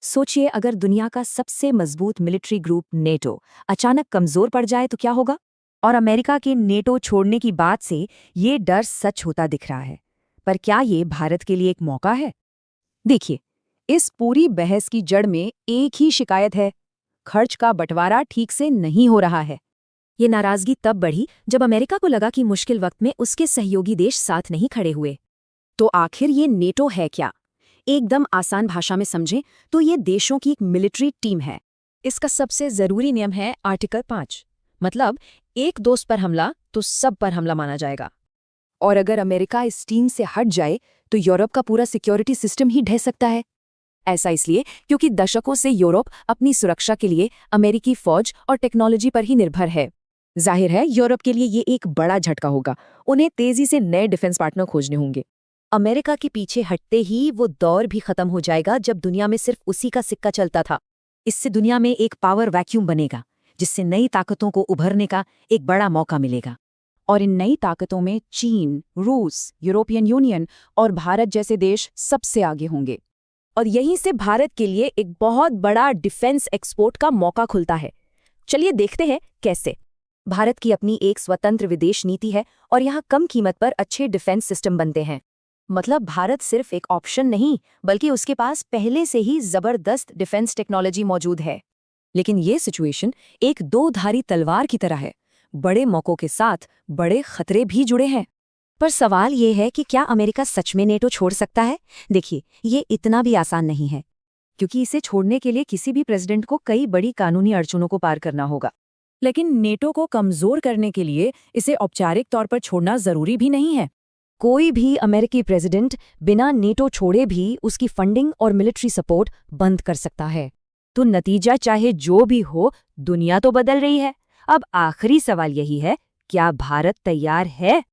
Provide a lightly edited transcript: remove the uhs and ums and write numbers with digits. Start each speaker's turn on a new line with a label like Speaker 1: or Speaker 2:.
Speaker 1: सोचिए अगर दुनिया का सबसे मजबूत मिलिट्री ग्रुप नेटो अचानक कमजोर पड़ जाए तो क्या होगा। और अमेरिका के नेटो छोड़ने की बात से ये डर सच होता दिख रहा है। पर क्या ये भारत के लिए एक मौका है?
Speaker 2: देखिए, इस पूरी बहस की जड़ में एक ही शिकायत है। खर्च का बंटवारा ठीक से नहीं हो रहा है।
Speaker 1: ये नाराजगी तब बढ़ी जब अमेरिका को लगा कि मुश्किल वक्त में उसके सहयोगी देश साथ नहीं खड़े हुए।
Speaker 2: तो आखिर ये नेटो है क्या? एकदम आसान भाषा में समझें तो ये देशों की एक मिलिट्री टीम है। इसका सबसे जरूरी नियम है आर्टिकल 5। मतलब एक दोस्त पर हमला तो सब पर हमला माना जाएगा। और अगर अमेरिका इस टीम से हट जाए तो यूरोप का पूरा सिक्योरिटी सिस्टम ही ढह सकता है। ऐसा इसलिए क्योंकि दशकों से यूरोप अपनी सुरक्षा के लिए अमेरिकी फौज और टेक्नोलॉजी पर ही निर्भर है। जाहिर है यूरोप के लिए ये एक बड़ा झटका होगा। उन्हें तेजी से नए डिफेंस पार्टनर खोजने होंगे।
Speaker 1: अमेरिका के पीछे हटते ही वो दौर भी खत्म हो जाएगा जब दुनिया में सिर्फ उसी का सिक्का चलता था। इससे दुनिया में एक पावर वैक्यूम बनेगा जिससे नई ताकतों को उभरने का एक बड़ा मौका मिलेगा।
Speaker 2: और इन नई ताकतों में चीन, रूस, यूरोपियन यूनियन और भारत जैसे देश सबसे आगे होंगे।
Speaker 1: और यहीं से भारत के लिए एक बहुत बड़ा डिफेंस एक्सपोर्ट का मौका खुलता है। चलिए देखते हैं कैसे। भारत की अपनी एक स्वतंत्र विदेश नीति है और यहाँ कम कीमत पर अच्छे डिफेंस सिस्टम बनते हैं। मतलब भारत सिर्फ एक ऑप्शन नहीं बल्कि उसके पास पहले से ही जबरदस्त डिफेंस टेक्नोलॉजी मौजूद है। लेकिन ये सिचुएशन एक दो-धारी तलवार की तरह है। बड़े मौकों के साथ बड़े खतरे भी जुड़े हैं। पर सवाल ये है कि क्या अमेरिका सच में नेटो छोड़ सकता है? देखिए, ये इतना भी आसान नहीं है, क्योंकि इसे छोड़ने के लिए किसी भी प्रेसिडेंट को कई बड़ी कानूनी अड़चनों को पार करना होगा।
Speaker 2: लेकिन नेटो को कमजोर करने के लिए इसे औपचारिक तौर पर छोड़ना जरूरी भी नहीं है।
Speaker 1: कोई भी अमेरिकी प्रेसिडेंट बिना नेटो छोड़े भी उसकी फंडिंग और मिलिट्री सपोर्ट बंद कर सकता है। तो नतीजा चाहे जो भी हो, दुनिया तो बदल रही है। अब आखिरी सवाल यही है, क्या भारत तैयार है?